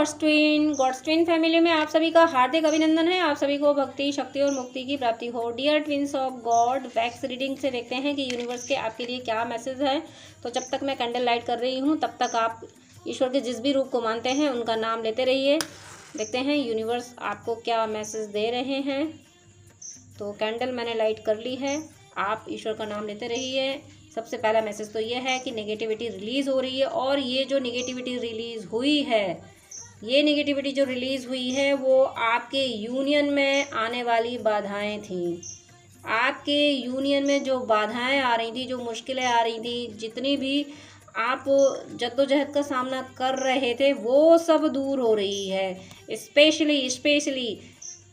God's twin family में आप सभी का हार्दिक अभिनंदन है। आप सभी को भक्ति, शक्ति और मुक्ति की प्राप्ति हो। Dear twins of God, wax reading से देखते हैं कि यूनिवर्स के आपके लिए क्या मैसेज है। तो जब तक मैं कैंडल लाइट कर रही हूँ तब तक आप ईश्वर के जिस भी रूप को मानते हैं उनका नाम लेते रहिए। देखते हैं यूनिवर्स आपको क्या मैसेज दे रहे हैं। तो कैंडल मैंने लाइट कर ली है, आप ईश्वर का नाम लेते रहिए। सबसे पहला मैसेज तो ये है कि नेगेटिविटी रिलीज़ हो रही है, और ये जो नेगेटिविटी रिलीज़ हुई है, ये नेगेटिविटी जो रिलीज़ हुई है वो आपके यूनियन में आने वाली बाधाएं थी। आपके यूनियन में जो बाधाएं आ रही थी, जो मुश्किलें आ रही थी, जितनी भी आप जद्दोजहद का सामना कर रहे थे वो सब दूर हो रही है। स्पेशली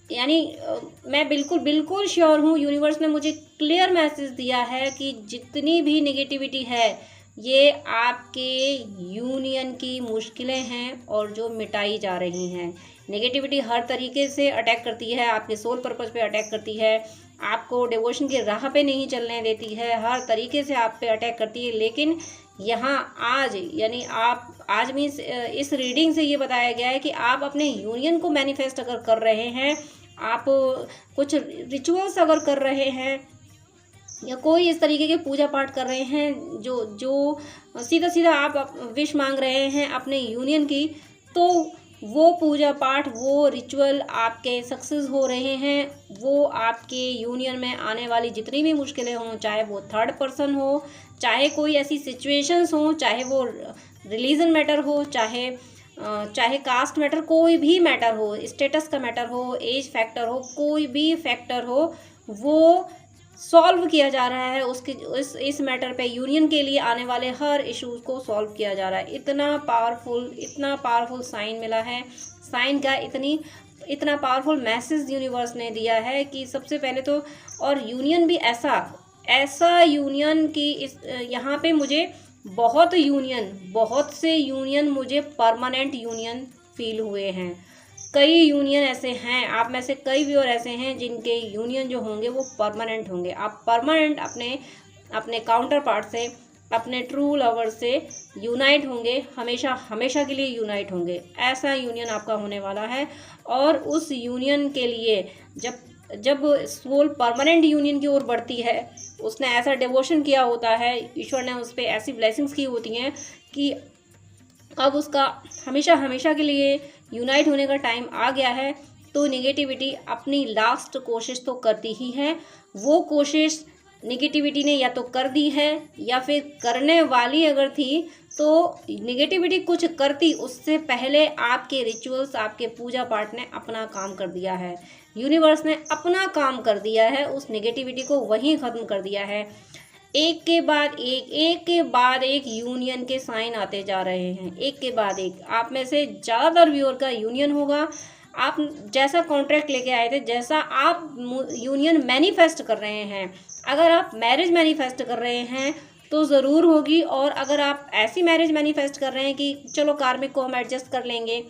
यानी मैं बिल्कुल श्योर हूँ, यूनिवर्स ने मुझे क्लियर मैसेज दिया है कि जितनी भी नेगेटिविटी है ये आपके यूनियन की मुश्किलें हैं और जो मिटाई जा रही हैं। नेगेटिविटी हर तरीके से अटैक करती है, आपके सोल पर्पस पे अटैक करती है, आपको डिवोशन की राह पे नहीं चलने देती है, हर तरीके से आप पे अटैक करती है। लेकिन यहाँ आज यानी आप आज में इस रीडिंग से ये बताया गया है कि आप अपने यूनियन को मैनिफेस्ट अगर कर रहे हैं, आप कुछ रिचुअल्स अगर कर रहे हैं या कोई इस तरीके के पूजा पाठ कर रहे हैं जो सीधा आप विश मांग रहे हैं अपने यूनियन की, तो वो पूजा पाठ, वो रिचुअल आपके सक्सेस हो रहे हैं। वो आपके यूनियन में आने वाली जितनी भी मुश्किलें हों, चाहे वो थर्ड पर्सन हो, चाहे कोई ऐसी सिचुएशंस हो, चाहे वो रिलीजन मैटर हो, चाहे कास्ट मैटर, कोई भी मैटर हो, स्टेटस का मैटर हो, एज फैक्टर हो, कोई भी फैक्टर हो, वो सॉल्व किया जा रहा है। उसके इस मैटर पे यूनियन के लिए आने वाले हर इश्यूज को सॉल्व किया जा रहा है। इतना पावरफुल साइन मिला है। साइन का इतना पावरफुल मैसेज यूनिवर्स ने दिया है कि सबसे पहले तो, और यूनियन भी ऐसा यूनियन की यहाँ पे मुझे बहुत से यूनियन मुझे परमानेंट यूनियन फील हुए हैं। कई यूनियन ऐसे हैं, आप में से कई व्यूअर ऐसे हैं जिनके यूनियन जो होंगे वो परमानेंट होंगे। आप परमानेंट अपने काउंटर पार्ट से, अपने ट्रू लवर से यूनाइट होंगे, हमेशा के लिए यूनाइट होंगे। ऐसा यूनियन आपका होने वाला है। और उस यूनियन के लिए जब सोल परमानेंट यूनियन की ओर बढ़ती है, उसने ऐसा डिवोशन किया होता है, ईश्वर ने उस पर ऐसी ब्लेसिंग्स की होती हैं कि अब उसका हमेशा के लिए यूनाइट होने का टाइम आ गया है। तो नेगेटिविटी अपनी लास्ट कोशिश तो करती ही है। वो कोशिश नेगेटिविटी ने या तो कर दी है, या फिर करने वाली अगर थी तो नेगेटिविटी कुछ करती उससे पहले आपके रिचुअल्स, आपके पूजा पाठ ने अपना काम कर दिया है। यूनिवर्स ने अपना काम कर दिया है, उस नेगेटिविटी को वहीं ख़त्म कर दिया है। एक के बाद एक यूनियन के साइन आते जा रहे हैं, एक के बाद एक। आप में से ज़्यादातर व्यूअर का यूनियन होगा। आप जैसा कॉन्ट्रैक्ट लेके आए थे, जैसा आप यूनियन मैनिफेस्ट कर रहे हैं, अगर आप मैरिज मैनिफेस्ट कर रहे हैं तो ज़रूर होगी। और अगर आप ऐसी मैरिज मैनिफेस्ट कर रहे हैं कि चलो कार्मिक को हम एडजस्ट कर लेंगे,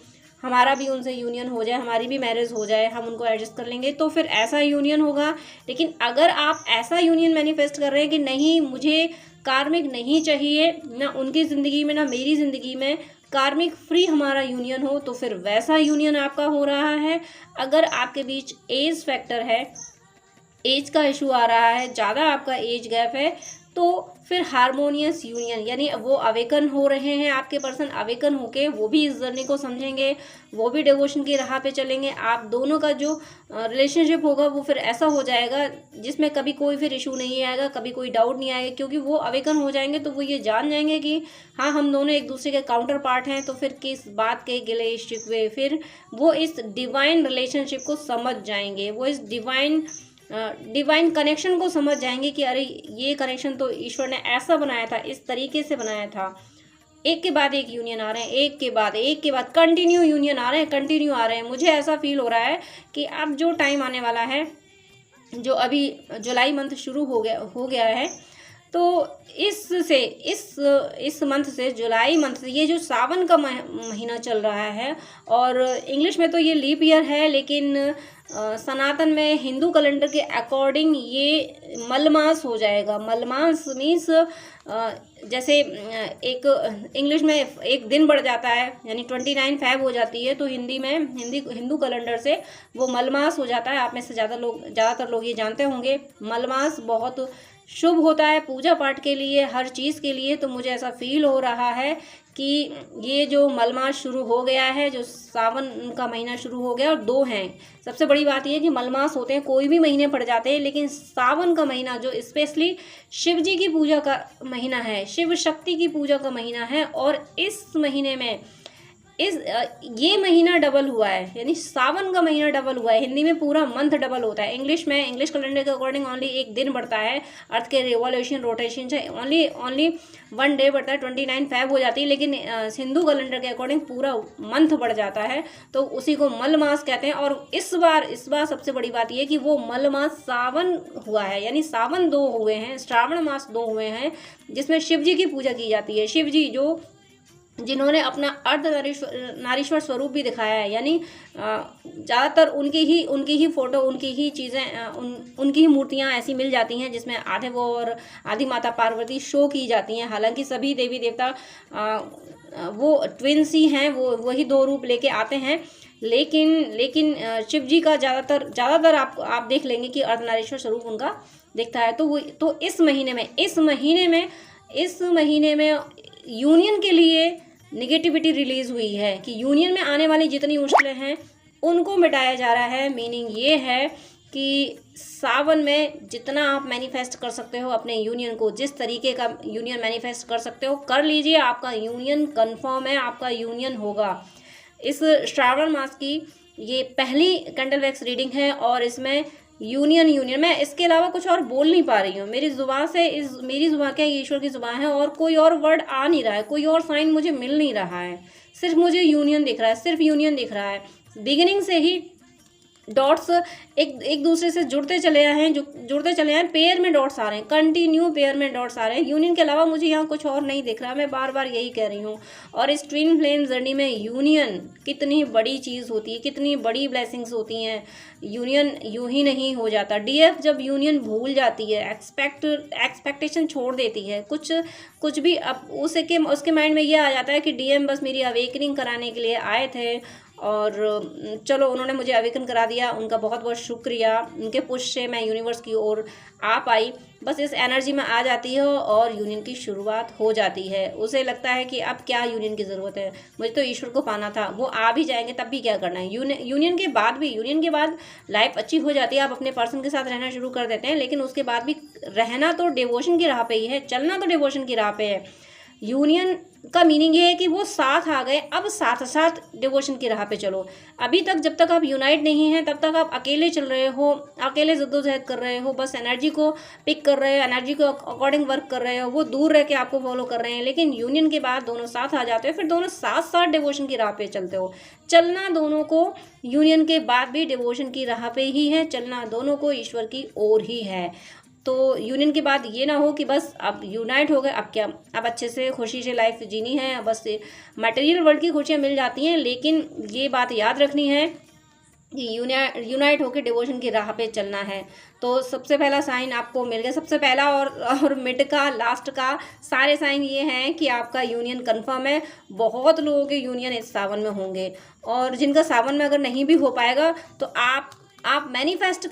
हमारा भी उनसे यूनियन हो जाए, हमारी भी मैरिज हो जाए, हम उनको एडजस्ट कर लेंगे, तो फिर ऐसा यूनियन होगा। लेकिन अगर आप ऐसा यूनियन मैनिफेस्ट कर रहे हैं कि नहीं, मुझे कार्मिक नहीं चाहिए, ना उनकी ज़िंदगी में ना मेरी ज़िंदगी में, कार्मिक फ्री हमारा यूनियन हो, तो फिर वैसा यूनियन आपका हो रहा है। अगर आपके बीच एज फैक्टर है, एज का इशू आ रहा है, ज़्यादा आपका एज गैप है, तो फिर हारमोनियस यूनियन, यानी वो अवेकन हो रहे हैं, आपके पर्सन अवेकन होके वो भी इस जर्नी को समझेंगे, वो भी डिवोशन की राह पे चलेंगे। आप दोनों का जो रिलेशनशिप होगा वो फिर ऐसा हो जाएगा जिसमें कभी कोई फिर इशू नहीं आएगा, कभी कोई डाउट नहीं आएगा, क्योंकि वो अवेकन हो जाएंगे तो वो ये जान जाएंगे कि हाँ, हम दोनों एक दूसरे के काउंटर पार्ट हैं। तो फिर किस बात के गिले शिकवे, फिर वो इस डिवाइन रिलेशनशिप को समझ जाएंगे, वो इस डिवाइन कनेक्शन को समझ जाएंगे कि अरे ये कनेक्शन तो ईश्वर ने ऐसा बनाया था, इस तरीके से बनाया था। एक के बाद एक यूनियन आ रहे हैं, एक के बाद कंटिन्यू यूनियन आ रहे हैं, कंटिन्यू आ रहे हैं। मुझे ऐसा फील हो रहा है कि अब जो टाइम आने वाला है, जो अभी जुलाई मंथ शुरू हो गया है, तो इस मंथ से, जुलाई मंथ से, ये जो सावन का महीना चल रहा है, और इंग्लिश में तो ये लीप ईयर है, लेकिन सनातन में हिंदू कैलेंडर के अकॉर्डिंग ये मलमास हो जाएगा। मलमास मीन्स जैसे एक इंग्लिश में एक दिन बढ़ जाता है, यानी 29 फ़ैब हो जाती है, तो हिंदू कैलेंडर से वो मलमास हो जाता है। आप में से ज़्यादातर लोग ये जानते होंगे। मलमास बहुत शुभ होता है पूजा पाठ के लिए, हर चीज़ के लिए। तो मुझे ऐसा फील हो रहा है कि ये जो मलमास शुरू हो गया है, जो सावन का महीना शुरू हो गया, और 2 हैं। सबसे बड़ी बात ये है कि मलमास होते हैं, कोई भी महीने पड़ जाते हैं, लेकिन सावन का महीना जो स्पेशली शिव जी की पूजा का महीना है, शिव शक्ति की पूजा का महीना है, और इस महीने में ये महीना डबल हुआ है, यानी सावन का महीना डबल हुआ है। हिंदी में पूरा मंथ डबल होता है। इंग्लिश कैलेंडर के अकॉर्डिंग ओनली एक दिन बढ़ता है, अर्थ के रोटेशन से ओनली 1 डे बढ़ता है, 29 फ़ैब हो जाती है, लेकिन हिंदू कैलेंडर के अकॉर्डिंग पूरा मंथ बढ़ जाता है, तो उसी को मलमास कहते हैं। और इस बार सबसे बड़ी बात ये कि वो मलमास सावन हुआ है, यानी सावन 2 हुए हैं, श्रावण मास 2 हुए हैं, जिसमें शिव जी की पूजा की जाती है। शिव जी जिन्होंने अपना नारीश्वर स्वरूप भी दिखाया है, यानी ज़्यादातर उनकी ही फ़ोटो, उनकी ही चीज़ें, उनकी ही मूर्तियाँ ऐसी मिल जाती हैं जिसमें आधे वो और आधी माता पार्वती शो की जाती हैं। हालांकि सभी देवी देवता वो ट्विन्स ही हैं, वो वही 2 रूप लेके आते हैं, लेकिन शिव जी का ज़्यादातर आप देख लेंगे कि अर्धनारीश्वर स्वरूप उनका दिखता है। तो इस महीने में यूनियन के लिए निगेटिविटी रिलीज़ हुई है कि यूनियन में आने वाली जितनी मुश्किलें हैं उनको मिटाया जा रहा है। मीनिंग ये है कि सावन में जितना आप मैनिफेस्ट कर सकते हो अपने यूनियन को, जिस तरीके का यूनियन मैनिफेस्ट कर सकते हो कर लीजिए। आपका यूनियन कंफर्म है, आपका यूनियन होगा। इस श्रावण मास की ये पहली कैंडल वैक्स रीडिंग है, और इसमें यूनियन मैं इसके अलावा कुछ और बोल नहीं पा रही हूँ। मेरी ज़ुबान क्या ईश्वर की ज़ुबान है, और कोई और वर्ड आ नहीं रहा है, कोई और साइन मुझे मिल नहीं रहा है। सिर्फ मुझे यूनियन दिख रहा है, सिर्फ यूनियन दिख रहा है। बिगिनिंग से ही डॉट्स एक दूसरे से जुड़ते चले आए हैं, पेयर में डॉट्स आ रहे हैं, कंटिन्यू पेयर में डॉट्स आ रहे हैं। यूनियन के अलावा मुझे यहाँ कुछ और नहीं दिख रहा, मैं बार बार यही कह रही हूँ। और इस ट्विन फ्लेम जर्नी में यूनियन कितनी बड़ी चीज़ होती है, कितनी बड़ी ब्लेसिंग्स होती हैं। यूनियन यूं ही नहीं हो जाता। डीएफ जब यूनियन भूल जाती है, एक्सपेक्टेशन छोड़ देती है, कुछ भी अब उसके माइंड में ये आ जाता है कि डीएम बस मेरी अवेकनिंग कराने के लिए आए थे, और चलो उन्होंने मुझे अवेकन करा दिया, उनका बहुत बहुत शुक्रिया। उनके पुश से मैं यूनिवर्स की ओर आ पाई, बस इस एनर्जी में आ जाती है और यूनियन की शुरुआत हो जाती है। उसे लगता है कि अब क्या यूनियन की ज़रूरत है, मुझे तो ईश्वर को पाना था। वो आ भी जाएंगे तब भी क्या करना है। यूनियन के बाद लाइफ अच्छी हो जाती है, आप अपने पर्सन के साथ रहना शुरू कर देते हैं, लेकिन उसके बाद भी रहना तो डिवोशन की राह पे ही है, चलना तो डिवोशन की राह पे है। यूनियन का मीनिंग ये है कि वो साथ आ गए, अब साथ साथ डिवोशन की राह पे चलो। अभी तक जब तक आप यूनाइट नहीं हैं तब तक आप अकेले चल रहे हो, अकेले जद्दोजहद कर रहे हो, बस एनर्जी को पिक कर रहे हो, एनर्जी को अकॉर्डिंग वर्क कर रहे हो, वो दूर रह के आपको फॉलो कर रहे हैं। लेकिन यूनियन के बाद दोनों साथ आ जाते हो, फिर दोनों साथ साथ डिवोशन की राह पे चलते हो। चलना दोनों को यूनियन के बाद भी डिवोशन की राह पे ही है, चलना दोनों को ईश्वर की ओर ही है। तो यूनियन के बाद ये ना हो कि बस अब यूनाइट हो गए, अब क्या, अब अच्छे से खुशी से लाइफ जीनी है, बस मटेरियल वर्ल्ड की खुशियाँ मिल जाती हैं। लेकिन ये बात याद रखनी है कि यूनाइट होकर डिवोशन की राह पे चलना है। तो सबसे पहला साइन आपको मिल गया, सबसे पहला और मिड का लास्ट का सारे साइन ये हैं कि आपका यूनियन कंफर्म है। बहुत लोगों के यूनियन इस सावन में होंगे, और जिनका सावन में अगर नहीं भी हो पाएगा तो आप मैनिफेस्ट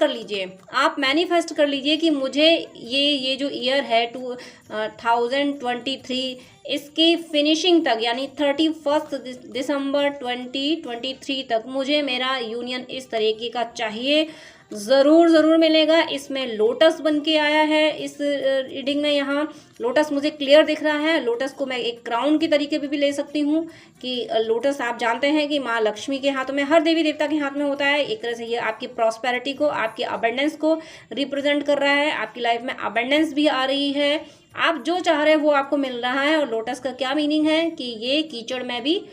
कर लीजिए कि मुझे ये जो ईयर है 2023 इसकी फिनिशिंग तक, यानी 31 दिसंबर 2023 तक मुझे मेरा यूनियन इस तरीके का चाहिए। ज़रूर मिलेगा। इसमें लोटस बन के आया है, इस रीडिंग में यहाँ लोटस मुझे क्लियर दिख रहा है। लोटस को मैं एक क्राउन की तरीके पे भी ले सकती हूँ कि लोटस आप जानते हैं कि माँ लक्ष्मी के हाथों में, हर देवी देवता के हाथ में होता है। एक तरह से ये आपकी प्रॉस्पेरिटी को, आपकी अबंडेंस को रिप्रेजेंट कर रहा है। आपकी लाइफ में अबंडेंस भी आ रही है, आप जो चाह रहे हैं वो आपको मिल रहा है। और लोटस का क्या मीनिंग है कि ये कीचड़ में भी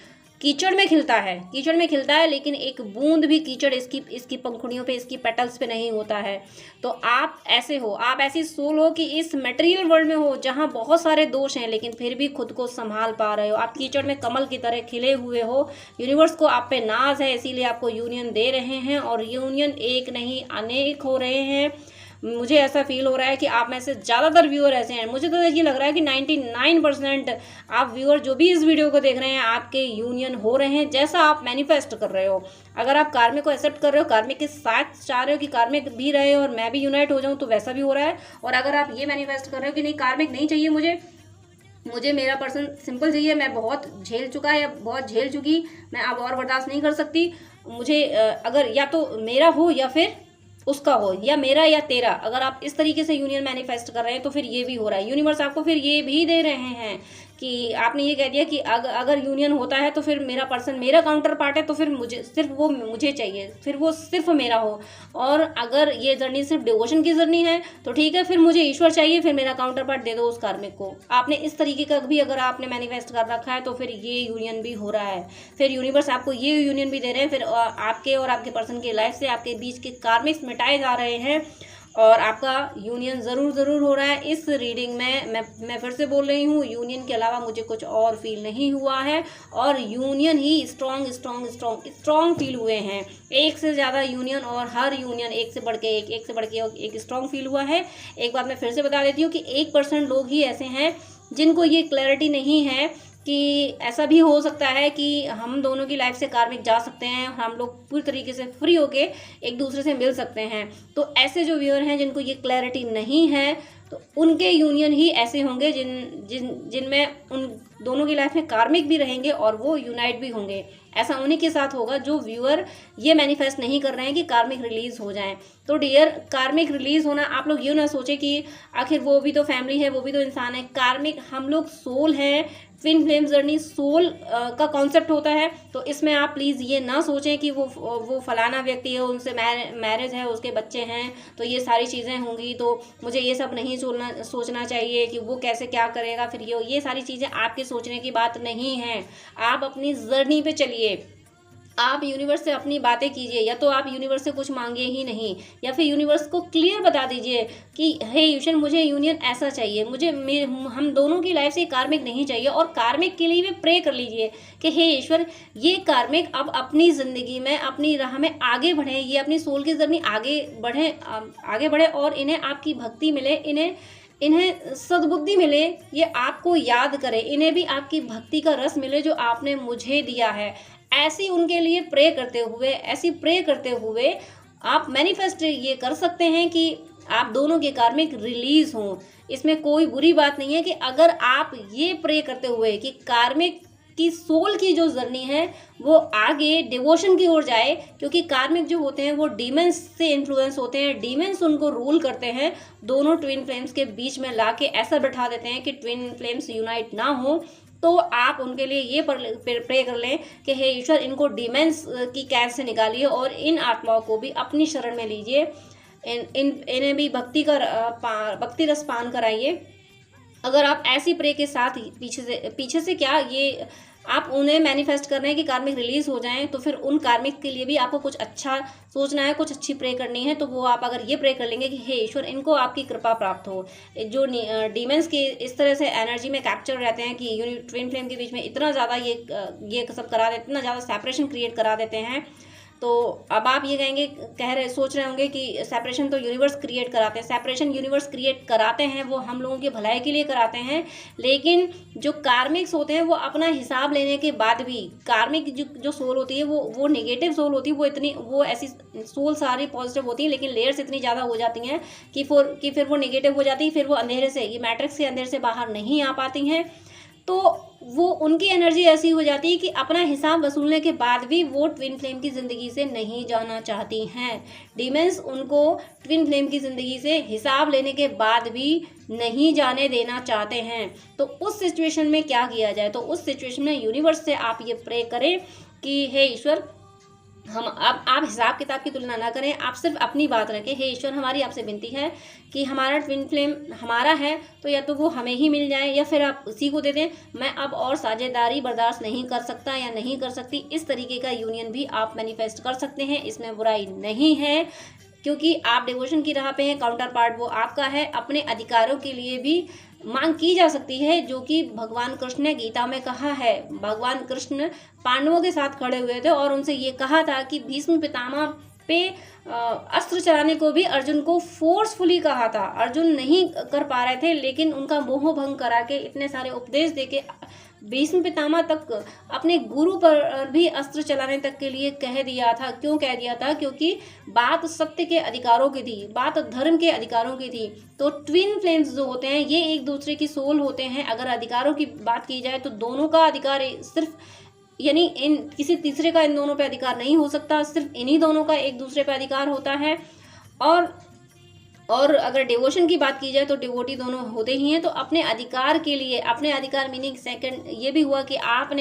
कीचड़ में खिलता है, कीचड़ में खिलता है, लेकिन एक बूंद भी कीचड़ इसकी पंखुड़ियों पे, इसकी पेटल्स पे नहीं होता है। तो आप ऐसे हो, आप ऐसी सोल हो कि इस मटेरियल वर्ल्ड में हो जहाँ बहुत सारे दोष हैं, लेकिन फिर भी खुद को संभाल पा रहे हो। आप कीचड़ में कमल की तरह खिले हुए हो। यूनिवर्स को आप पे नाज है, इसीलिए आपको यूनियन दे रहे हैं, और यूनियन एक नहीं अनेक हो रहे हैं। मुझे ऐसा फील हो रहा है कि आप में से ज़्यादातर व्यूअर ऐसे हैं, मुझे तो ये लग रहा है कि 99% आप व्यूअर जो भी इस वीडियो को देख रहे हैं आपके यूनियन हो रहे हैं, जैसा आप मैनिफेस्ट कर रहे हो। अगर आप कार्मिक को एक्सेप्ट कर रहे हो, कार्मिक के साथ चाह रहे हो कि कार्मिक भी रहे और मैं भी यूनाइट हो जाऊँ, तो वैसा भी हो रहा है। और अगर आप ये मैनिफेस्ट कर रहे हो कि नहीं कार्मिक नहीं चाहिए मुझे मेरा पर्सन सिंपल चाहिए, मैं बहुत झेल चुका है या बहुत झेल चुकी, मैं अब और बर्दाश्त नहीं कर सकती, मुझे अगर या तो मेरा हो या फिर उसका हो, या मेरा या तेरा, अगर आप इस तरीके से यूनियन मैनिफेस्ट कर रहे हैं तो फिर ये भी हो रहा है। यूनिवर्स आपको फिर ये भी दे रहे हैं कि आपने ये कह दिया कि अगर यूनियन होता है तो फिर मेरा पर्सन मेरा काउंटर पार्ट है, तो फिर मुझे सिर्फ वो मुझे चाहिए, फिर वो सिर्फ मेरा हो। और अगर ये जर्नी सिर्फ डिवोशन की जर्नी है तो ठीक है, फिर मुझे ईश्वर चाहिए, फिर मेरा काउंटर पार्ट दे दो उस कार्मिक को। आपने इस तरीके का भी अगर आपने मैनिफेस्ट कर रखा है तो फिर ये यूनियन भी हो रहा है। फिर यूनिवर्स आपको ये यूनियन भी दे रहे हैं, फिर आपके और आपके पर्सन की लाइफ से आपके बीच के कार्मिक्स मिटाए जा रहे हैं, और आपका यूनियन ज़रूर हो रहा है। इस रीडिंग में मैं फिर से बोल रही हूँ, यूनियन के अलावा मुझे कुछ और फील नहीं हुआ है, और यूनियन ही स्ट्रॉन्ग फील हुए हैं। एक से ज़्यादा यूनियन, और हर यूनियन एक से बढ़ के एक स्ट्रॉन्ग फील हुआ है। एक बात मैं फिर से बता देती हूँ कि 1% लोग ही ऐसे हैं जिनको ये क्लैरिटी नहीं है कि ऐसा भी हो सकता है कि हम दोनों की लाइफ से कार्मिक जा सकते हैं, हम लोग पूरी तरीके से फ्री होके एक दूसरे से मिल सकते हैं। तो ऐसे जो व्यूअर हैं जिनको ये क्लैरिटी नहीं है, तो उनके यूनियन ही ऐसे होंगे जिनमें उन दोनों की लाइफ में कार्मिक भी रहेंगे और वो यूनाइट भी होंगे। ऐसा उन्हीं के साथ होगा जो व्यूअर ये मैनिफेस्ट नहीं कर रहे हैं कि कार्मिक रिलीज हो जाएं। तो डियर, कार्मिक रिलीज होना, आप लोग ये ना सोचे कि आखिर वो भी तो फैमिली है, वो भी तो इंसान है। कार्मिक हम लोग सोल हैं, ट्विन फ्लेम जर्नी सोल का कॉन्सेप्ट होता है। तो इसमें आप प्लीज़ ये ना सोचें कि वो फलाना व्यक्ति है, उनसे मैरिज है, उसके बच्चे हैं, तो ये सारी चीज़ें होंगी, तो मुझे ये सब नहीं सोचना चाहिए कि वो कैसे क्या करेगा। फिर ये सारी चीज़ें आपके सोचने की बात नहीं है। आप अपनी जर्नी पे चलिए, आप यूनिवर्स से अपनी बातें कीजिए, या तो आप यूनिवर्स से कुछ मांगिए ही नहीं, या फिर यूनिवर्स को क्लियर बता दीजिए कि हे ईश्वर, मुझे यूनियन ऐसा चाहिए, हम दोनों की लाइफ से कार्मिक नहीं चाहिए। और कार्मिक के लिए भी प्रे कर लीजिए कि हे ईश्वर, ये कार्मिक अब अपनी ज़िंदगी में अपनी राह में आगे बढ़े, ये अपनी सोल की जर्नी आगे बढ़े और इन्हें आपकी भक्ति मिले, इन्हें सद्बुद्धि मिले, ये आपको याद करे, इन्हें भी आपकी भक्ति का रस मिले जो आपने मुझे दिया है। ऐसी उनके लिए प्रे करते हुए आप मैनिफेस्ट ये कर सकते हैं कि आप दोनों के कार्मिक रिलीज हों। इसमें कोई बुरी बात नहीं है कि अगर आप ये प्रे करते हुए कि कार्मिक की सोल की जो जर्नी है वो आगे डिवोशन की ओर जाए, क्योंकि कार्मिक जो होते हैं वो डीमंस से इन्फ्लुएंस होते हैं, डीमंस उनको रूल करते हैं, दोनों ट्विन फ्लेम्स के बीच में लाके ऐसा बैठा देते हैं कि ट्विन फ्लेम्स यूनाइट ना हो। तो आप उनके लिए ये प्रे कर लें कि हे ईश्वर, इनको डीमंस की कैद से निकालिए और इन आत्माओं को भी अपनी शरण में लीजिए, इन्हें भी भक्ति रस पान कराइए। अगर आप ऐसी प्रे के साथ पीछे से क्या ये आप उन्हें मैनिफेस्ट कर रहे हैं कि कार्मिक रिलीज हो जाएं, तो फिर उन कार्मिक के लिए भी आपको कुछ अच्छा सोचना है, कुछ अच्छी प्रे करनी है। तो वो आप अगर ये प्रे कर लेंगे कि हे ईश्वर, इनको आपकी कृपा प्राप्त हो, जो डीमंस की इस तरह से एनर्जी में कैप्चर रहते हैं कि ट्विन फ्लेम के बीच में इतना ज़्यादा ये सब करा देते, इतना ज़्यादा सेपरेशन क्रिएट करा देते हैं। तो अब आप ये सोच रहे होंगे कि सेपरेशन तो यूनिवर्स क्रिएट कराते हैं। सेपरेशन यूनिवर्स क्रिएट कराते हैं, वो हम लोगों के भलाई के लिए कराते हैं, लेकिन जो कार्मिक्स होते हैं वो अपना हिसाब लेने के बाद भी, कार्मिक जो सोल होती है वो नेगेटिव सोल होती है, वो ऐसी सोल सारी पॉजिटिव होती है, लेकिन लेयर्स इतनी ज़्यादा हो जाती हैं कि फिर वो नेगेटिव हो जाती है, फिर वो अंधेरे से, ये मैट्रिक्स के अंधेरे से बाहर नहीं आ पाती हैं। तो वो उनकी एनर्जी ऐसी हो जाती है कि अपना हिसाब वसूलने के बाद भी वो ट्विन फ्लेम की ज़िंदगी से नहीं जाना चाहती हैं। डीमंस उनको ट्विन फ्लेम की ज़िंदगी से हिसाब लेने के बाद भी नहीं जाने देना चाहते हैं। तो उस सिचुएशन में क्या किया जाए? तो उस सिचुएशन में यूनिवर्स से आप ये प्रे करें कि हे ईश्वर, हम अब आप हिसाब किताब की तुलना ना करें, आप सिर्फ अपनी बात रखें। हे ईश्वर, हमारी आपसे विनती है कि हमारा ट्विन फ्लेम हमारा है, तो या तो वो हमें ही मिल जाए या फिर आप उसी को दे दें। मैं अब और साझेदारी बर्दाश्त नहीं कर सकता या नहीं कर सकती। इस तरीके का यूनियन भी आप मैनिफेस्ट कर सकते हैं, इसमें बुराई नहीं है, क्योंकि आप डिवोशन की राह पे हैं, काउंटर पार्ट वो आपका है। अपने अधिकारों के लिए भी मांग की जा सकती है, जो कि भगवान कृष्ण ने गीता में कहा है। भगवान कृष्ण पांडवों के साथ खड़े हुए थे और उनसे ये कहा था कि भीष्म पितामह पे अस्त्र चलाने को भी अर्जुन को फोर्सफुली कहा था। अर्जुन नहीं कर पा रहे थे, लेकिन उनका मोह भंग करा के इतने सारे उपदेश देके भीष्म पितामह तक अपने गुरु पर भी अस्त्र चलाने तक के लिए कह दिया था। क्यों कह दिया था? क्योंकि बात सत्य के अधिकारों की थी, बात धर्म के अधिकारों की थी। तो ट्विन फ्लेम्स जो होते हैं ये एक दूसरे की सोल होते हैं। अगर अधिकारों की बात की जाए तो दोनों का अधिकार सिर्फ, यानी इन किसी तीसरे का इन दोनों पे अधिकार नहीं हो सकता, सिर्फ इन्हीं दोनों का एक दूसरे पे अधिकार होता है। और अगर डिवोशन की बात की जाए तो डिवोटी दोनों होते ही हैं। तो अपने अधिकार के लिए, अपने अधिकार मीनिंग सेकंड ये भी हुआ कि आप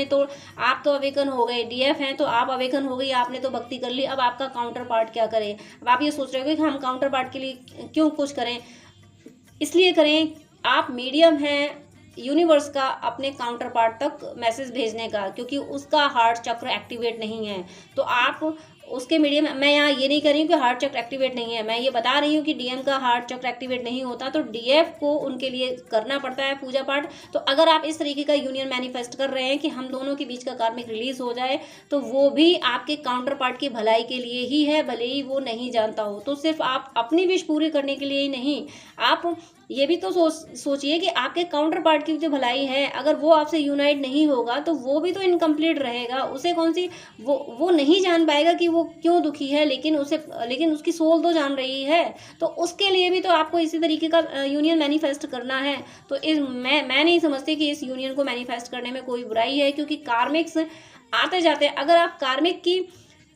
तो अवेकन हो गए, डीएफ हैं तो आप अवेकन हो गई, आपने तो भक्ति कर ली। अब आपका काउंटर पार्ट क्या करे? अब आप ये सोच रहे हो कि हम काउंटर पार्ट के लिए क्यों कुछ करें? इसलिए करें, आप मीडियम हैं यूनिवर्स का अपने काउंटर पार्ट तक मैसेज भेजने का, क्योंकि उसका हार्ट चक्र एक्टिवेट नहीं है। तो आप उसके मीडियम, मैं यहाँ ये नहीं कर रही हूँ कि हार्ट चक्र एक्टिवेट नहीं है, मैं ये बता रही हूँ कि डीएम का हार्ट चक्र एक्टिवेट नहीं होता, तो डीएफ को उनके लिए करना पड़ता है पूजा पाठ। तो अगर आप इस तरीके का यूनियन मैनिफेस्ट कर रहे हैं कि हम दोनों के बीच का कार्मिक रिलीज हो जाए, तो वो भी आपके काउंटर पार्ट की भलाई के लिए ही है, भले ही वो नहीं जानता हो। तो सिर्फ आप अपनी विश पूरी करने के लिए ही नहीं, आप ये भी तो सोचिए कि आपके काउंटर पार्ट की जो भलाई है, अगर वो आपसे यूनाइट नहीं होगा तो वो भी तो इनकम्प्लीट रहेगा। उसे कौन सी, वो नहीं जान पाएगा कि वो क्यों दुखी है, लेकिन उसकी सोल तो जान रही है। तो उसके लिए भी तो आपको इसी तरीके का यूनियन मैनिफेस्ट करना है। तो मैं नहीं समझती कि इस यूनियन को मैनिफेस्ट करने में कोई बुराई है, क्योंकि कार्मिक्स आते जाते हैं। अगर आप कार्मिक की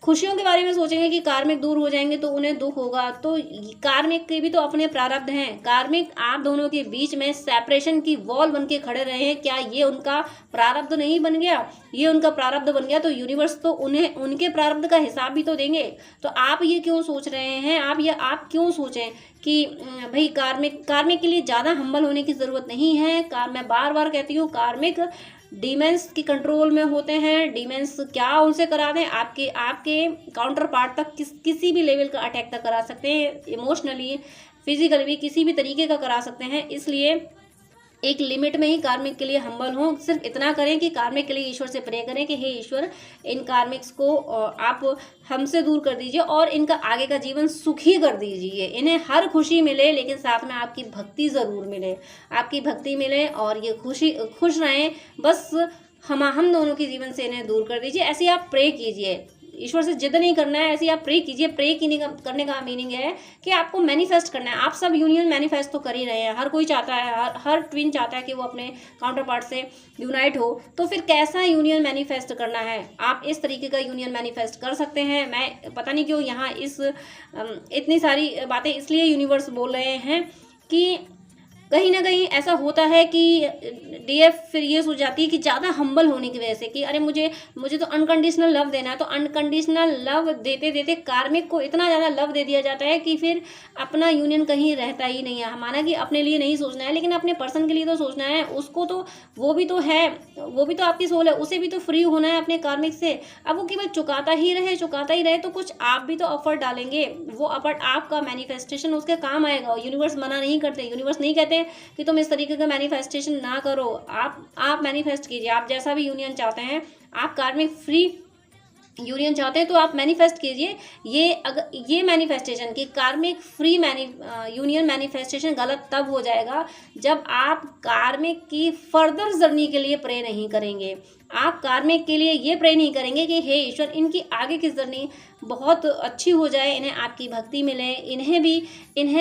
खुशियों के बारे में सोचेंगे कि कार्मिक दूर हो जाएंगे तो उन्हें दुख होगा, तो कार्मिक के भी तो अपने प्रारब्ध हैं। कार्मिक आप दोनों के बीच में सेपरेशन की वॉल बन के खड़े रहे हैं, क्या ये उनका प्रारब्ध नहीं बन गया? ये उनका प्रारब्ध बन गया, तो यूनिवर्स तो उन्हें उनके प्रारब्ध का हिसाब भी तो देंगे। तो आप ये क्यों सोच रहे हैं? आप क्यों सोचें कि भाई कार्मिक के लिए ज़्यादा हम्बल होने की ज़रूरत नहीं है। मैं बार बार कहती हूँ, कार्मिक डीमेंस की कंट्रोल में होते हैं। डीमेंस क्या उनसे करा दें, आपके काउंटर पार्ट तक किसी भी लेवल का अटैक तक करा सकते हैं, इमोशनली फिजिकली भी किसी भी तरीके का करा सकते हैं। इसलिए एक लिमिट में ही कार्मिक के लिए हम्बल हों। सिर्फ इतना करें कि कार्मिक के लिए ईश्वर से प्रे करें कि हे ईश्वर, इन कार्मिक्स को आप हमसे दूर कर दीजिए और इनका आगे का जीवन सुखी कर दीजिए। इन्हें हर खुशी मिले, लेकिन साथ में आपकी भक्ति ज़रूर मिले, आपकी भक्ति मिले और ये खुश रहें। बस हम दोनों के जीवन से इन्हें दूर कर दीजिए। ऐसे आप प्रे कीजिए, ईश्वर से जिद नहीं करना है, ऐसे आप प्रे कीजिए। प्रे करने का मीनिंग है कि आपको मैनिफेस्ट करना है। आप सब यूनियन मैनिफेस्ट तो कर ही रहे हैं, हर कोई चाहता है, हर ट्विन चाहता है कि वो अपने काउंटर पार्ट से यूनाइट हो। तो फिर कैसा यूनियन मैनिफेस्ट करना है? आप इस तरीके का यूनियन मैनिफेस्ट कर सकते हैं। मैं पता नहीं क्यों यहाँ इतनी सारी बातें इसलिए यूनिवर्स बोल रहे हैं कि कहीं ना कहीं ऐसा होता है कि डीएफ फिर ये सोच जाती है कि ज़्यादा हम्बल होने की वजह से कि अरे मुझे तो अनकंडीशनल लव देना है। तो अनकंडीशनल लव देते देते कार्मिक को इतना ज़्यादा लव दे दिया जाता है कि फिर अपना यूनियन कहीं रहता ही नहीं है। माना कि अपने लिए नहीं सोचना है, लेकिन अपने पर्सन के लिए तो सोचना है। उसको तो वो भी तो है, वो भी तो आपकी सोल है, उसे भी तो फ्री होना है अपने कार्मिक से। अब वो केवल चुकाता ही रहे तो कुछ आप भी तो एफर्ट डालेंगे। वो एफर्ट आपका मैनिफेस्टेशन उसके काम आएगा। यूनिवर्स मना नहीं करते, यूनिवर्स नहीं कहते कि तुम इस तरीके का मैनिफेस्टेशन ना करो। आप मैनिफेस्ट कीजिए, आप जैसा भी यूनियन चाहते हैं। आप कार्मिक फ्री यूनियन चाहते हैं तो आप मैनिफेस्ट कीजिए। ये मैनिफेस्टेशन की कार्मिक फ्री यूनियन मैनिफेस्टेशन गलत तब हो जाएगा जब आप कार्मिक की फर्दर जर्नी के लिए प्रे नहीं करेंगे। आप कार्मिक के लिए ये प्रे नहीं करेंगे कि हे ईश्वर, इनकी आगे की जर्नी बहुत अच्छी हो जाए, इन्हें आपकी भक्ति मिले, इन्हें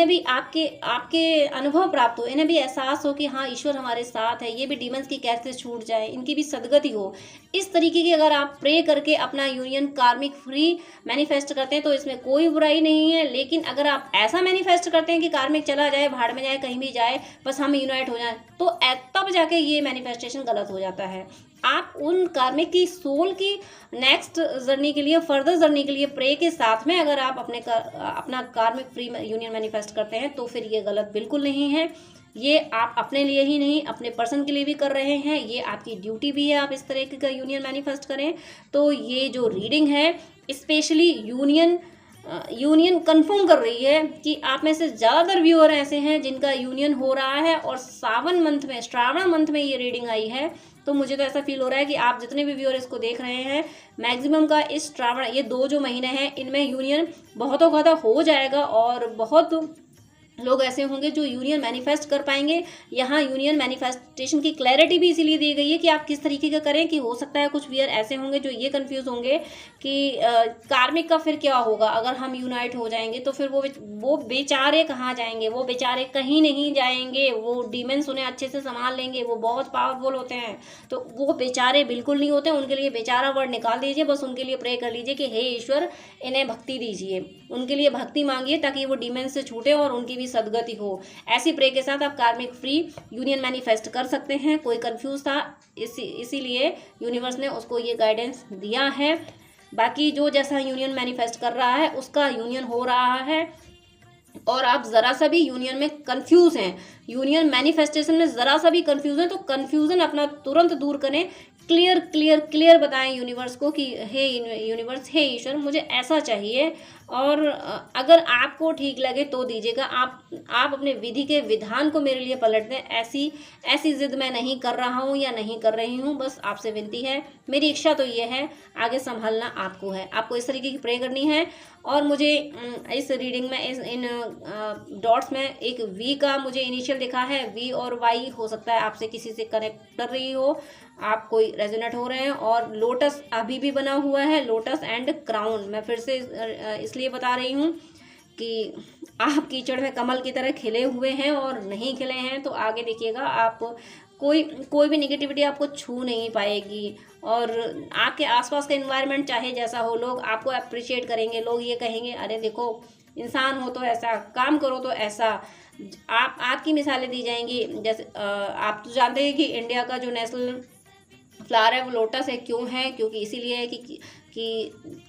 भी आपके अनुभव प्राप्त हो, इन्हें भी एहसास हो कि हाँ ईश्वर हमारे साथ है, ये भी डीमंस की कैद से छूट जाए, इनकी भी सदगति हो। इस तरीके की अगर आप प्रे करके अपना यूनियन कार्मिक फ्री मैनिफेस्ट करते हैं तो इसमें कोई बुराई नहीं है। लेकिन अगर आप ऐसा मैनिफेस्ट करते हैं कि कार्मिक चला जाए, भाड़ में जाए, कहीं भी जाए, बस हम यूनाइट हो जाए, तो तब जाके ये मैनिफेस्टेशन गलत हो जाता है। आप उन कार्मिक की सोल की नेक्स्ट जर्नी के लिए, फर्दर जर्नी के लिए प्रे के साथ में अगर आप अपना कार्मिक फ्री यूनियन मैनिफेस्ट करते हैं तो फिर ये गलत बिल्कुल नहीं है। ये आप अपने लिए ही नहीं, अपने पर्सन के लिए भी कर रहे हैं, ये आपकी ड्यूटी भी है, आप इस तरह का यूनियन मैनिफेस्ट करें। तो ये जो रीडिंग है स्पेशली यूनियन कंफर्म कर रही है कि आप में से ज़्यादातर व्यूअर ऐसे हैं जिनका यूनियन हो रहा है, और श्रावण मंथ में ये रीडिंग आई है। तो मुझे तो ऐसा फील हो रहा है कि आप जितने भी व्यूअर इसको देख रहे हैं, मैक्सिमम का इस श्रावण, ये 2 जो महीने हैं इनमें यूनियन बहुतों का हो जाएगा, और बहुत लोग ऐसे होंगे जो यूनियन मैनिफेस्ट कर पाएंगे। यहाँ यूनियन मैनिफेस्टेशन की क्लैरिटी भी इसीलिए दी गई है कि आप किस तरीके का करें, कि हो सकता है कुछ व्यूअर ऐसे होंगे जो ये कंफ्यूज होंगे कि कार्मिक का फिर क्या होगा अगर हम यूनाइट हो जाएंगे, तो फिर वो बेचारे कहाँ जाएंगे, वो बेचारे कहीं नहीं जाएंगे, वो डीमंस उन्हें अच्छे से संभाल लेंगे, वो बहुत पावरफुल होते हैं। तो वो बेचारे बिल्कुल नहीं होते, उनके लिए बेचारा वर्ड निकाल दीजिए, बस उनके लिए प्रे कर लीजिए कि हे ईश्वर इन्हें भक्ति दीजिए, उनके लिए भक्ति मांगिए ताकि वो डीमंस से छूटे और उनकी भी सदगति हो। ऐसी प्रे के साथ आप कार्मिक फ्री यूनियन मैनिफेस्ट कर सकते हैं। कोई कंफ्यूज था इसीलिए यूनिवर्स ने उसको ये गाइडेंस दिया है। बाकी जो जैसा यूनियन मैनिफेस्ट कर रहा है उसका यूनियन हो रहा है, और आप ज़रा सा भी यूनियन में कंफ्यूज हैं, यूनियन मैनिफेस्टेशन में ज़रा सा भी कंफ्यूज हैं, तो कंफ्यूजन अपना तुरंत दूर करें। क्लियर बताएं यूनिवर्स को कि हे यूनिवर्स, हे ईश्वर, मुझे ऐसा चाहिए, और अगर आपको ठीक लगे तो दीजिएगा। आप अपने विधि के विधान को मेरे लिए पलट दें। ऐसी जिद मैं नहीं कर रहा हूँ या नहीं कर रही हूँ, बस आपसे विनती है, मेरी इच्छा तो ये है, आगे संभालना आपको है, आपको इस तरीके की प्रे करनी है। और मुझे इस रीडिंग में इन डॉट्स में एक वी का मुझे इनिशियल दिखा है, वी और वाई, हो सकता है आपसे किसी से कनेक्ट कर रही हो, आप कोई रेजोनेट हो रहे हैं। और लोटस अभी भी बना हुआ है, लोटस एंड क्राउन। मैं फिर से इसलिए बता रही हूँ कि आप कीचड़ में कमल की तरह खिले हुए हैं और नहीं खिले हैं, तो आगे देखिएगा आप कोई भी नेगेटिविटी आपको छू नहीं पाएगी, और आपके आसपास का एनवायरनमेंट चाहे जैसा हो, लोग आपको अप्रिशिएट करेंगे, लोग ये कहेंगे अरे देखो इंसान हो तो ऐसा, काम करो तो ऐसा, आपकी मिसालें दी जाएंगी। जैसे आप तो जानते हैं कि इंडिया का जो नेशनल फ्लावर है वो लोटस है। क्यों है? क्योंकि इसीलिए है कि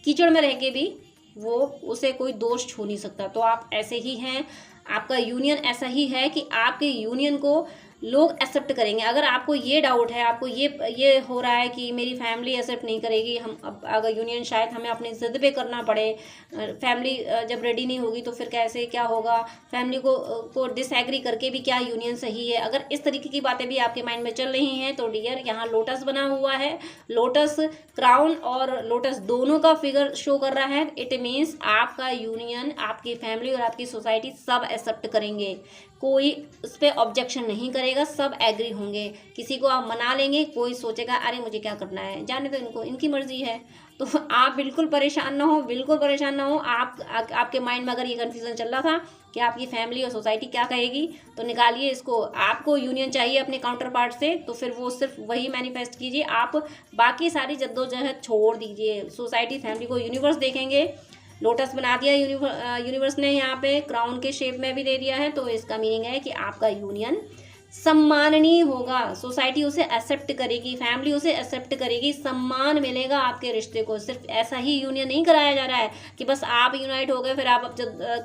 कीचड़ में रह के भी वो उसे कोई दोष छू नहीं सकता। तो आप ऐसे ही हैं, आपका यूनियन ऐसा ही है कि आपके यूनियन को लोग एक्सेप्ट करेंगे। अगर आपको ये डाउट है, आपको ये हो रहा है कि मेरी फैमिली एक्सेप्ट नहीं करेगी, हम अब अगर यूनियन शायद हमें अपनी ज़िद पे करना पड़े, फैमिली जब रेडी नहीं होगी तो फिर कैसे क्या होगा, फैमिली को डिसएग्री करके भी क्या यूनियन सही है, अगर इस तरीके की बातें भी आपके माइंड में चल रही हैं तो डियर यहाँ लोटस बना हुआ है, लोटस क्राउन और लोटस दोनों का फिगर शो कर रहा है। इट मीन्स आपका यूनियन, आपकी फैमिली और आपकी सोसाइटी सब एक्सेप्ट करेंगे, कोई उस पर ऑब्जेक्शन नहीं करेगा, सब एग्री होंगे। किसी को आप मना लेंगे, कोई सोचेगा अरे मुझे क्या करना है, जाने तो इनको, इनकी मर्जी है। तो आप बिल्कुल परेशान ना हो, बिल्कुल परेशान ना हो। आपके माइंड में अगर ये कन्फ्यूज़न चल रहा था कि आपकी फैमिली और सोसाइटी क्या कहेगी, तो निकालिए इसको। आपको यूनियन चाहिए अपने काउंटर पार्ट से, तो फिर वो सिर्फ वही मैनिफेस्ट कीजिए। आप बाकी सारी जद्दोजहद छोड़ दीजिए। सोसाइटी फैमिली को यूनिवर्स देखेंगे। लोटस बना दिया यूनिवर्स ने, यहाँ पे क्राउन के शेप में भी दे दिया है, तो इसका मीनिंग है कि आपका यूनियन सम्माननीय होगा, सोसाइटी उसे एक्सेप्ट करेगी, फैमिली उसे एक्सेप्ट करेगी, सम्मान मिलेगा आपके रिश्ते को। सिर्फ ऐसा ही यूनियन नहीं कराया जा रहा है कि बस आप यूनाइट हो गए, फिर आप अब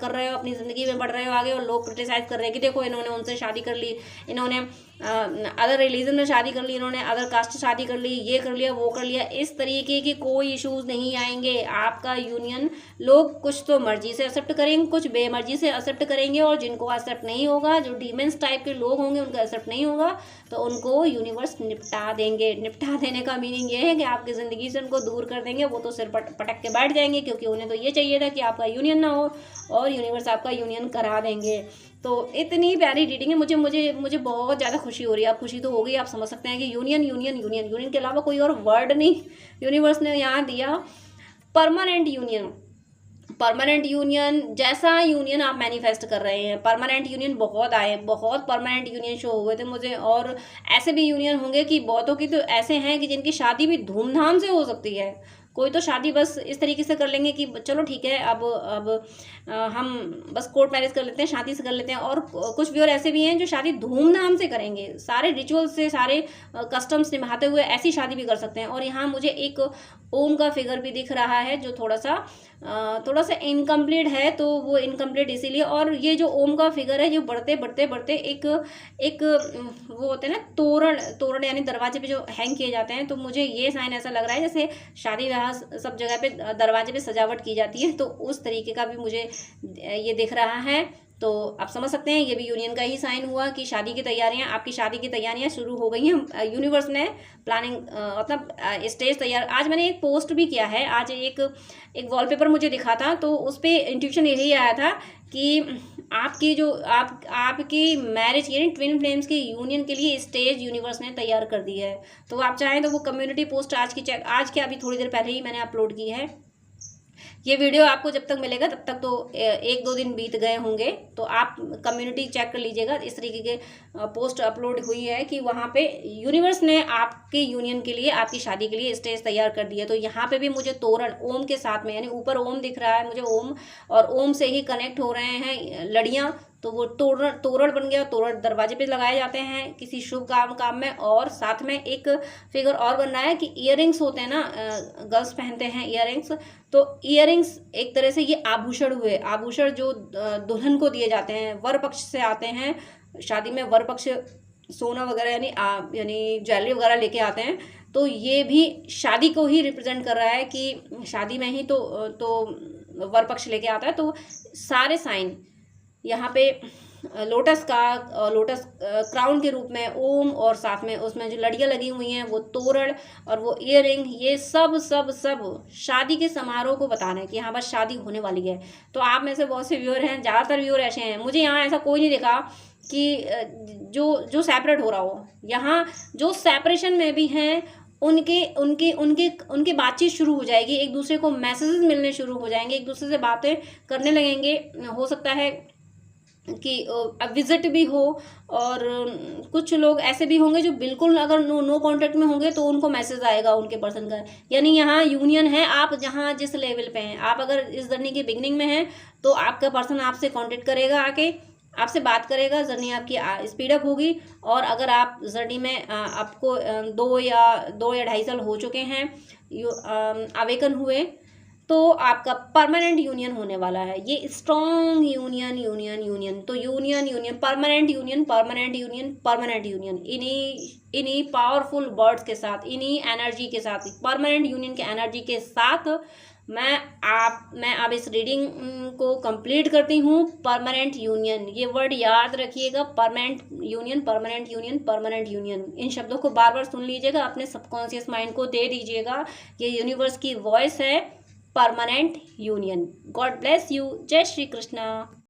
कर रहे हो, अपनी ज़िंदगी में बढ़ रहे हो आगे, और लोग क्रिटिसाइज कर रहे हैं कि देखो इन्होंने उनसे शादी कर ली, इन्होंने अदर रिलीजन में शादी कर ली, इन्होंने अदर कास्ट से शादी कर ली, ये कर लिया, वो कर लिया। इस तरीके के कोई इश्यूज़ नहीं आएंगे। आपका यूनियन लोग कुछ तो मर्जी से एक्सेप्ट करेंगे, कुछ बेमर्जी से एक्सेप्ट करेंगे, और जिनको एक्सेप्ट नहीं होगा, जो डीमेंस टाइप के लोग होंगे, उनको एक्सेप्ट नहीं होगा, तो उनको यूनिवर्स निपटा देंगे। निपटा देने का मीनिंग ये है कि आपकी ज़िंदगी से उनको दूर कर देंगे। वो तो सिर पटक के बैठ जाएंगे, क्योंकि उन्हें तो ये चाहिए था कि आपका यूनियन ना हो, और यूनिवर्स आपका यूनियन करा देंगे। तो इतनी प्यारी रीडिंग है, मुझे बहुत ज़्यादा खुशी हो रही है। आप खुशी तो होगी, आप समझ सकते हैं कि यूनियन के अलावा कोई और वर्ड नहीं यूनिवर्स ने यहाँ दिया। परमानेंट यूनियन जैसा यूनियन आप मैनिफेस्ट कर रहे हैं, परमानेंट यूनियन बहुत आए, बहुत परमानेंट यूनियन शो हुए थे मुझे। और ऐसे भी यूनियन होंगे कि बहुतों की तो ऐसे हैं कि जिनकी शादी भी धूमधाम से हो सकती है, कोई तो शादी बस इस तरीके से कर लेंगे कि चलो ठीक है, अब हम बस कोर्ट मैरिज कर लेते हैं, शादी से कर लेते हैं। और कुछ व्यूअर ऐसे भी हैं जो शादी धूमधाम से करेंगे, सारे रिचुअल्स से, सारे कस्टम्स निभाते हुए ऐसी शादी भी कर सकते हैं। और यहाँ मुझे एक ओम का फिगर भी दिख रहा है जो थोड़ा सा इनकम्प्लीट है, तो वो इनकम्प्लीट इसीलिए। और ये जो ओम का फिगर है, जो बढ़ते बढ़ते बढ़ते एक एक वो होते हैं ना तोरण यानी दरवाजे पे जो हैंग किए जाते हैं, तो मुझे ये साइन ऐसा लग रहा है जैसे शादी ब्याह सब जगह पे दरवाजे पे सजावट की जाती है, तो उस तरीके का भी मुझे ये दिख रहा है। तो आप समझ सकते हैं ये भी यूनियन का ही साइन हुआ कि शादी की तैयारियां, आपकी शादी की तैयारियां शुरू हो गई हैं। यूनिवर्स ने प्लानिंग मतलब स्टेज तैयार। आज मैंने एक पोस्ट भी किया है, आज एक वॉलपेपर मुझे दिखा था, तो उस पर इंट्यूशन यही आया था कि आपकी जो आपकी मैरिज यानी ट्विन फ्लेम्स की यूनियन के लिए स्टेज यूनिवर्स ने तैयार कर दी है। तो आप चाहें तो वो कम्युनिटी पोस्ट आज के अभी थोड़ी देर पहले ही मैंने अपलोड की है। ये वीडियो आपको जब तक मिलेगा तब तक तो 1-2 दिन बीत गए होंगे, तो आप कम्युनिटी चेक कर लीजिएगा। इस तरीके के पोस्ट अपलोड हुई है कि वहाँ पे यूनिवर्स ने आपके यूनियन के लिए, आपकी शादी के लिए स्टेज तैयार कर दी है। तो यहाँ पे भी मुझे तोरण ओम के साथ में, यानी ऊपर ओम दिख रहा है मुझे, ओम और ओम से ही कनेक्ट हो रहे हैं लड़ियाँ, तो वो तोरण बन गया। तोरण दरवाजे पे लगाए जाते हैं किसी शुभ काम में। और साथ में एक फिगर और बन रहा है कि इयररिंग्स होते हैं ना, गर्ल्स पहनते हैं इयररिंग्स, तो इयररिंग्स एक तरह से ये आभूषण हुए, आभूषण जो दुल्हन को दिए जाते हैं, वर पक्ष से आते हैं शादी में, वर पक्ष सोना वगैरह यानी ज्वेलरी वगैरह लेके आते हैं। तो ये भी शादी को ही रिप्रेजेंट कर रहा है कि शादी में ही तो वर पक्ष लेके आता है। तो सारे साइन यहाँ पे लोटस क्राउन के रूप में ओम, और साथ में उसमें जो लड़ियाँ लगी हुई हैं वो तोरण और वो इयररिंग, ये सब शादी के समारोह को बताना है कि यहाँ बस शादी होने वाली है। तो आप में से बहुत से व्यूअर हैं, ज़्यादातर व्यूअर ऐसे हैं, मुझे यहाँ ऐसा कोई नहीं दिखा कि जो सेपरेट हो रहा हो। यहाँ जो सेपरेशन में भी हैं उनके बातचीत शुरू हो जाएगी, एक दूसरे को मैसेजेस मिलने शुरू हो जाएंगे, एक दूसरे से बातें करने लगेंगे। हो सकता है कि विजिट भी हो, और कुछ लोग ऐसे भी होंगे जो बिल्कुल अगर नो कांटेक्ट में होंगे तो उनको मैसेज आएगा उनके पर्सन का। यानी यहाँ यूनियन है, आप जहाँ जिस लेवल पे हैं, आप अगर इस जर्नी के बिगनिंग में हैं तो आपका पर्सन आपसे कांटेक्ट करेगा, आके आपसे बात करेगा, जर्नी आपकी स्पीडअप होगी। और अगर आप जर्नी में आपको 2 या 2.5 साल हो चुके हैं अवेकन हुए, तो आपका परमानेंट यूनियन होने वाला है। ये स्ट्रॉन्ग यूनियन तो यूनियन परमानेंट यूनियन इन्हीं पावरफुल वर्ड्स के साथ, इन्हीं एनर्जी के साथ, परमानेंट यूनियन के एनर्जी के साथ मैं अब इस रीडिंग को कंप्लीट करती हूँ। परमानेंट यूनियन, ये वर्ड याद रखिएगा, परमानेंट यूनियन। इन शब्दों को बार बार सुन लीजिएगा, अपने सबकॉन्शियस माइंड को दे दीजिएगा, ये यूनिवर्स की वॉइस है, permanent union. God bless you. जय श्री कृष्णा।